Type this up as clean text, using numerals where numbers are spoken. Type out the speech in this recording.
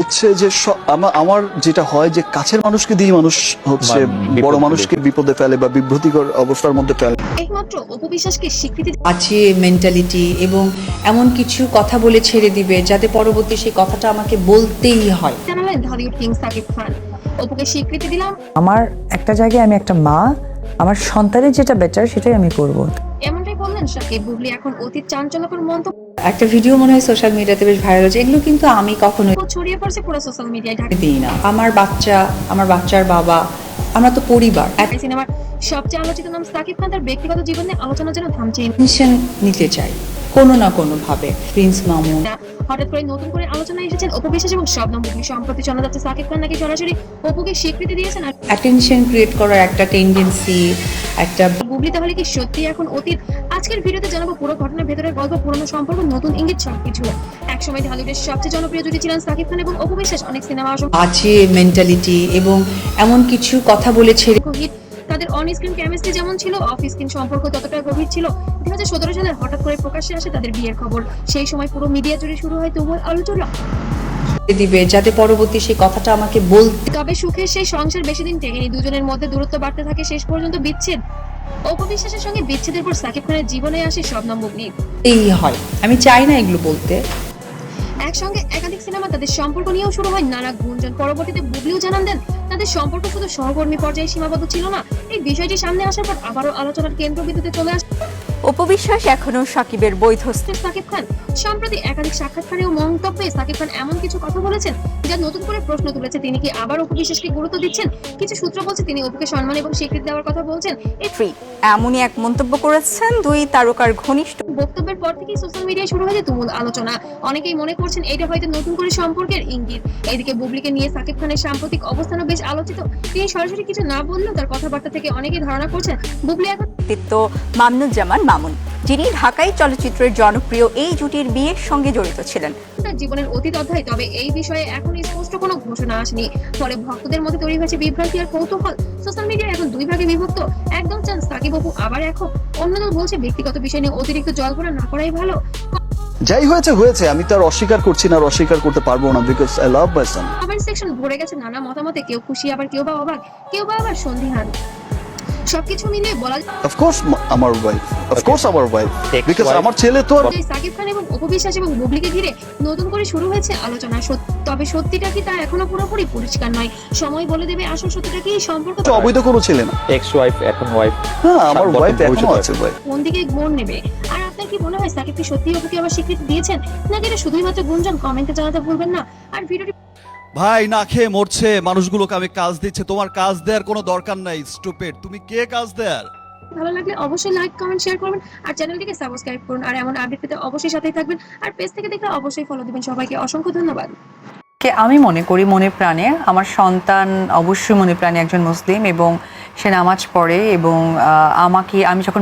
হচ্ছে যে আমার যেটা হয় যে কাছের মানুষকে দিয়ে মানুষ হচ্ছে বড় মানুষকে বিপদে ফেলে বা বিভ্রান্তিকর অবস্থার মধ্যে ফেলে। একমাত্র অপবিশ্বাসকে স্বীকৃতি আছে মেন্টালিটি এবং এমন কিছু কথা বলে ছেড়ে দিবে যাতে পরবর্তী সেই কথাটা আমাকে বলতেই হয়। জানালেন ঢালিউড কিং সাকিব খান। অপুকে স্বীকৃতি দিলাম, আমার একটা জায়গায় আমি একটা মা, আমার সন্তানের যেটা বেটার সেটাই আমি করব। এমনটাই বললেন সাকিব। বুবলি এখন অতীত চাঞ্চল্যকর মন্তব্য একটা ভিডিও মনে হয় সোশ্যাল মিডিয়াতে বেশ ভাইরাল হচ্ছে, এগুলো কিন্তু আমি কখনোই ছড়িয়ে পড়ছে পুরো সোশ্যাল মিডিয়ায়। ঢাকা দিই না। আমার বাচ্চা, আমার বাচ্চার বাবা, আমরা তো পরিবার। সিনেমার সবচেয়ে আলোচিত নাম সাকিব খান তার ব্যক্তিগত জীবনে আলোচনা যেন থামছে অ্যাটেনশন নিতে চাই কোনো না কোনো ভাবে। প্রিন্স মামুন না। হঠাৎ করে নতুন করে আলোচনায় এসেছেন অপবিশ্বাস এবং শবনম বুবলি। সম্প্রতি শোনা যাচ্ছে সাকিব খান নাকি সরাসরি অপুকে স্বীকৃতি দিয়েছেন। আর অ্যাটেনশন ক্রিয়েট করার একটা টেন্ডেন্সি, একটা বুবলি তাহলে কি সত্যি এখন অতীত? আজকের ভিডিওতে জানাবো পুরো ঘটনার ভেতরের গল্প, পুরনো সম্পর্ক, নতুন ইঙ্গিত, সবকিছু। একসময় ঢালিউডের সবচেয়ে জনপ্রিয় জুটি ছিলেন সাকিব খান এবং অপবিশ্বাস। অনেক সিনেমা আছে মেন্টালিটি এবং এমন কিছু কথা বলে ছেড়ে হিট। তাদের অন স্ক্রিন কেমিস্ট্রি যেমন ছিল, অফ স্ক্রিন সম্পর্ক ততটা গভীর ছিল। 2017 সালে হঠাৎ করে প্রকাশ্যে আসে তাদের বিয়ের খবর। সেই সময় পুরো মিডিয়া জুড়ে শুরু হয় তুমুল আলোচনা। দিবে যাতে পরবর্তী সেই কথাটা আমাকে বলতে। তবে সুখের সেই সংসার বেশি দিন টেকেনি। দুজনের মধ্যে দূরত্ব বাড়তে থাকে, শেষ পর্যন্ত বিচ্ছেদ। অপবিশ্বাসের সঙ্গে বিচ্ছেদের পর সাকিব খানের জীবনে আসে শবনম বুবলি। হয় আমি চাই না এগুলো বলতে। একসঙ্গে একাধিক সিনেমা, তাদের সম্পর্ক নিয়েও শুরু হয় নানা গুঞ্জন। পরবর্তীতে বুবলিও জানান দেন তাদের সম্পর্ক শুধু সহকর্মী পর্যায়ে সীমাবদ্ধ ছিল না। এই বিষয়টি সামনে আসার পর আবারও আলোচনার কেন্দ্রবিন্দুতে চলে আসে অপবিশ্বাস এখনো সাকিবের বৈধ স্ত্রী। সাকিব খান। সম্প্রতি একাধিক সাক্ষাৎকারে ও মন্তব্যে সাকিব খান এমন কিছু কথা বলেছেন যা নতুন করে প্রশ্ন তুলেছে, তিনি কি আবার অপবিশ্বাসকে গুরুত্ব দিচ্ছেন? কিছু সূত্র বলছে তিনি অপুকে সম্মান এবং স্বীকৃতি দেওয়ার কথা বলছেন। এই এমনই এক মন্তব্য করেছেন দুই তারকার ঘনিষ্ঠ। বক্তব্যের পর থেকেই সোশ্যাল মিডিয়ায় শুরু হয়েছে তুমুল আলোচনা। অনেকেই মনে করছেন এটা হয়তো নতুন করে সম্পর্কের ইঙ্গিত। এদিকে বুবলিকে নিয়ে সাকিব খানের সাম্প্রতিক অবস্থানও বেশ আলোচিত। তিনি সরাসরি কিছু না বললেও তার কথাবার্তা থেকে অনেকেই ধারণা করছেন বুবলি এখন মামুনুজ্জামান মামুন, যিনি ঢাকাই চলচ্চিত্রের জনপ্রিয় এই জুটির বিয়ের সঙ্গে জড়িত ছিলেন। তার জীবনের অতীত অধ্যায়। তবে এই বিষয়ে এখন স্পষ্ট কোনো ঘোষণা আসেনি। ফলে ভক্তদের মধ্যে তৈরি হয়েছে বিভ্রান্তি আর কৌতূহল। সোশ্যাল মিডিয়া এখন দুই ভাগে বিভক্ত। একদল চান সাকিব অপু আবার এখন, অন্যদল বলছে ব্যক্তিগত বিষয় নিয়ে অতিরিক্ত জল্পনা না করাই ভালো। যাই হয়েছে হয়েছে, আমি তার অস্বীকার করছি না আর অস্বীকার করতে পারবো না, because I love my Son. Comment section ভরে গেছে নানা মতামতে। কেউ খুশি, আবার কেউ বা অবাক, কেউ বা আবার সন্দিহান। সবকিছু মিলিয়ে বলা অফকোর্স আমার ওয়াইফ, অফকোর্স আমার ওয়াইফ, বিকজ আমার ছেলে তো যায় সাকিব খান এবং অপবিশ্বাস এবং বুবলিকে ঘিরে নতুন করে শুরু হয়েছে আলোচনা। তবে সত্যিটা কি তা এখনো পুরোপুরি পরিষ্কার নয়। সময় বলে দেবে আসল সত্যিটা কি। সম্পর্ক অবৈধ কোনো ছেলে না, এক্স ওয়াইফ এখন ওয়াইফ। হ্যাঁ আমার ওয়াইফ এখনো আছে ভাই। কোন দিকে গোড় নেবে? আর আপনার কি মনে হয় সাকিব কি সত্যি অপুকে আবার স্বীকৃতি দিয়েছেন নাকি এটা শুধুই মাত্র গুঞ্জন? কমেন্টে জানাতে ভুলবেন না। আর ভিডিওটি ভাই না খেয়ে মরছে মানুষগুলোকে আমি কাজ দিচ্ছে, তোমার কাজ দেওয়ার কোনো দরকার নাই স্টুপিড। তুমি কে কাজ দেয়ার? ভালো লাগলে অবশ্যই লাইক, কমেন্ট, শেয়ার করবেন আর চ্যানেলটিকে সাবস্ক্রাইব করুন। আর এমন আপডেট পেতে অবশ্যই সাথেই থাকবেন। আর পেজ থেকে দেখলে অবশ্যই ফলো দিবেন। সবাইকে অসংখ্য ধন্যবাদ। আমি মনে করি মনে প্রাণে আমার সন্তান অবশ্যই মনে প্রাণে একজন মুসলিম এবং সে নামাজ পড়ে এবং আমি যখন